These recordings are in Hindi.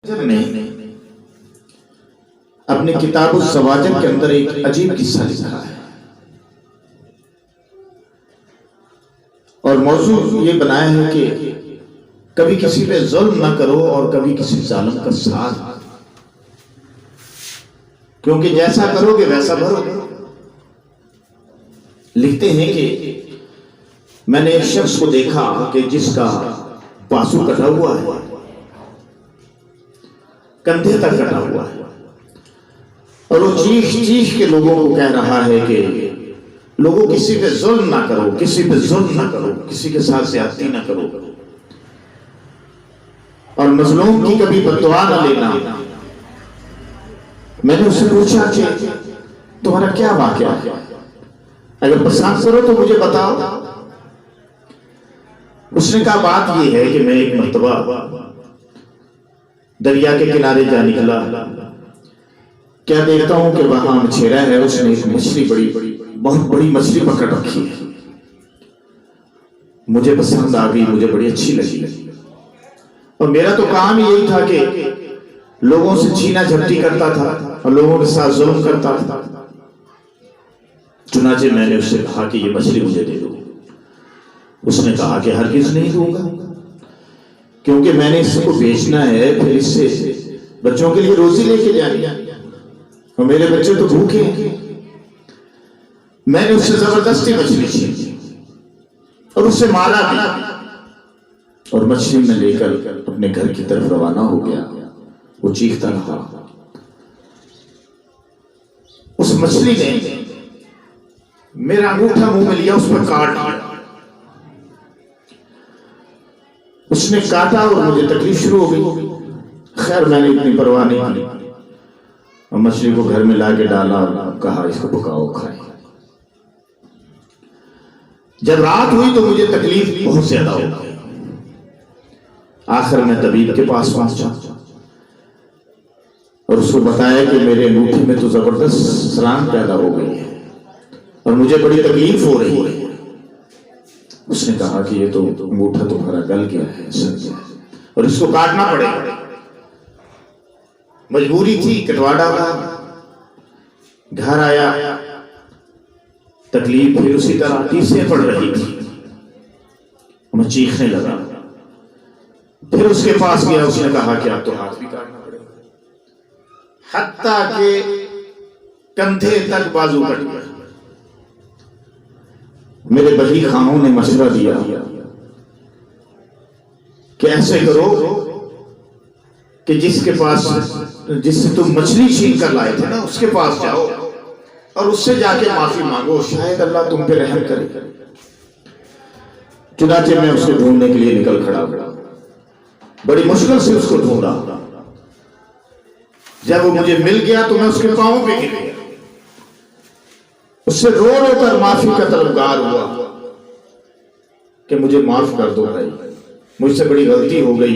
ने अपनी किताब सवाजर के अंदर एक अजीब किस्सा लिखा है और मौजू ये बनाया है कि कभी किसी पे जुल्म ना करो और कभी किसी जालिम का साथ, क्योंकि जैसा करोगे वैसा भरोगे। लिखते हैं कि मैंने एक शख्स को देखा कि जिसका बाजू कटा हुआ है, कंधे तक कटा हुआ है, और वो चीख चीख के लोगों को कह रहा है कि लोगों किसी पे जुल्म ना करो, किसी पे जुल्म ना करो, किसी के साथ ज्यादती ना करो और मजलूम की कभी बददुआ ना लेना। मैंने उससे पूछा कि तुम्हारा क्या वाकया है, अगर पसंद करो तो मुझे बताओ। उसने कहा बात यह है कि मैं एक मर्तबा दरिया के किनारे जा निकला, क्या देखता हूं कि वहां मछेरा है, उसने एक मछली बहुत बड़ी मछली पकड़ रखी है। मुझे पसंद आ गई, मुझे बड़ी अच्छी लगी और मेरा तो काम यही था कि लोगों से छीना झपटी करता था और लोगों के साथ जुल्म करता था। चुनाचे मैंने उससे कहा कि ये मछली मुझे दे दो। उसने कहा कि हरगिज़ नहीं दूंगा, क्योंकि मैंने इसको बेचना है, फिर इससे बच्चों के लिए रोजी लेके जानी है और मेरे बच्चे तो भूखे हैं। मैंने उससे जबरदस्ती मछली छीनी और उससे मारा भी और मछली में लेकर अपने घर की तरफ रवाना हो गया। वो चीखता रहा। उस मछली ने मेरा अंगूठा मुंह में लिया, उस पर काट दिया। उसने काटा और मुझे तकलीफ शुरू हो गई। खैर मैंने इतनी परवाह नहीं की और मछली को घर में लाके डाला और कहा इसको पकाओ खाए। जब रात हुई तो मुझे तकलीफ बहुत ज्यादा हो गई। आखिर मैं तबीब के पास पहुंचा और उसको बताया कि मेरे अंगूठे में तो जबरदस्त सरांग पैदा हो गई है और मुझे बड़ी तकलीफ हो रही है। उसने कहा कि ये तो अंगूठा तुम्हारा गल गया है, सड़ गया है और इसको काटना पड़ेगा। मजबूरी थी, कटवा डाला। घर आया, तकलीफ फिर उसी तरह तीसरे पड़ रही थी। मैं चीखने लगा। फिर उसके पास गया, उसने कहा कि आप तो हाथ भी काटना पड़ेगा। हत्ता के कंधे तक बाजू कट गया। मेरे बही खानों ने मशवरा दिया कि ऐसे करो कि जिससे तुम मछली छीन कर लाए थे ना, उसके पास जाओ और उससे जाके माफी मांगो, शायद अल्लाह तुम पे रहम करे। चुनाचे मैं उसको ढूंढने के लिए निकल खड़ा। बड़ी मुश्किल से उसको ढूंढा। जब वो मुझे मिल गया तो मैं उसके पांवों पे गिर गया। उससे रो रो कर माफी का तलबगार हुआ कि मुझे माफ कर दो भाई, मुझसे बड़ी गलती हो गई।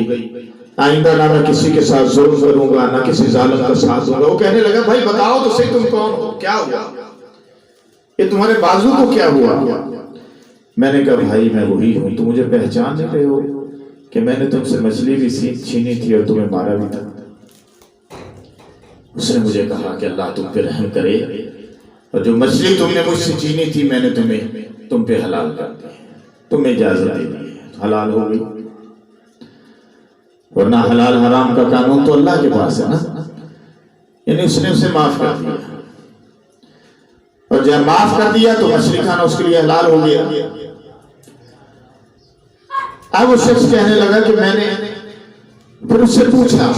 आइंदा ना मैं किसी के साथ जुल्म करूंगा, ना किसी जालिम का साथ दूंगा। वो कहने लगा भाई बताओ तो सही तुम कौन हो, क्या हुआ, ये तुम्हारे बाजू को क्या हुआ। मैंने कहा भाई मैं वही हूं, तुम मुझे पहचान नहीं रहे हो कि मैंने तुमसे मछली भी छीनी थी और तुम्हें मारा भी था। उसने मुझे कहा कि अल्लाह तुम पे रहम करे और जो मछली तुमने मुझसे छीनी थी मैंने तुम पे हलाल कर दी, तुम्हें इजाजत दे दी, हलाल हो गई। वरना हलाल हराम का कानून तो अल्लाह के पास है ना। यानी उसने उसे माफ कर दिया और जब माफ कर दिया तो मछली खाना उसके लिए हलाल हो गया। अब वो शख्स कहने लगा कि मैंने फिर उससे पूछा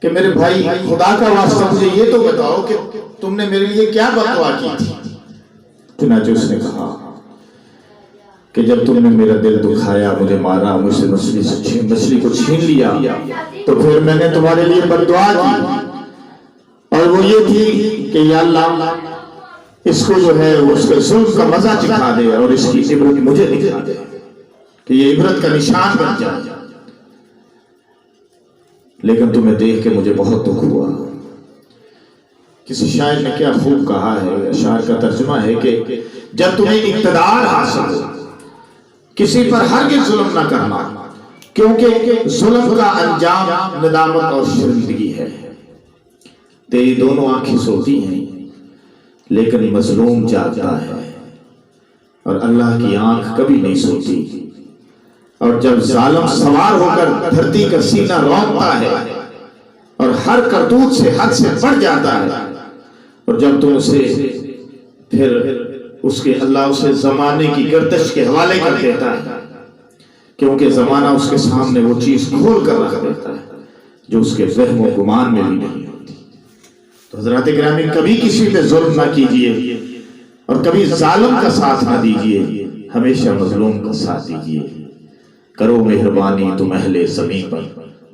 कि मेरे भाई खुदा का वास्ता मुझे ये तो बताओ कि तुमने मेरे लिए क्या बददुआ की थी। चुनाचे उसने कहा कि जब तुमने मेरा दिल दुखाया, मुझे मारा, मुझसे मछली को छीन लिया, तो फिर मैंने तुम्हारे लिए बददुआ की और वो ये थी कि या अल्लाह इसको जो है उसके जुल्म का मजा चिखा दे और इसकी इबरत मुझे दिखा दे कि ये इबरत का निशान बन जाए। लेकिन तुम्हें देख के मुझे बहुत दुख हुआ। किसी शायर ने क्या खूब कहा है, अशार का तर्जुमा है कि जब तुम्हें इक़्तिदार हासिल हो, किसी पर हरगिज़ जुल्म ना करना क्योंकि जुल्म का अंजाम नदामत और शर्मिंदगी है। तेरी दोनों आंखें सोती हैं लेकिन मजलूम जागता है, और अल्लाह की आंख कभी नहीं सोती। और जब जालिम सवार होकर धरती का सीना रौंदता है और हर करतूत से हद से बढ़ जाता है, और जब तुम उसे फिर उसके अल्लाह उसे जमाने की गर्दिश के हवाले कर देता है, क्योंकि जमाना उसके सामने वो चीज खोल कर रख देता है जो उसके वहम और गुमान में भी नहीं होती। तो हजरत गिरामी, कभी किसी पे जुल्म ना कीजिए और कभी जालिम का साथ ना दीजिए, हमेशा मजलूम का साथ दीजिए। करो मेहरबानी तुम अहले ज़मीं पर,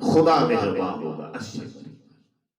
खुदा मेहरबान होगा।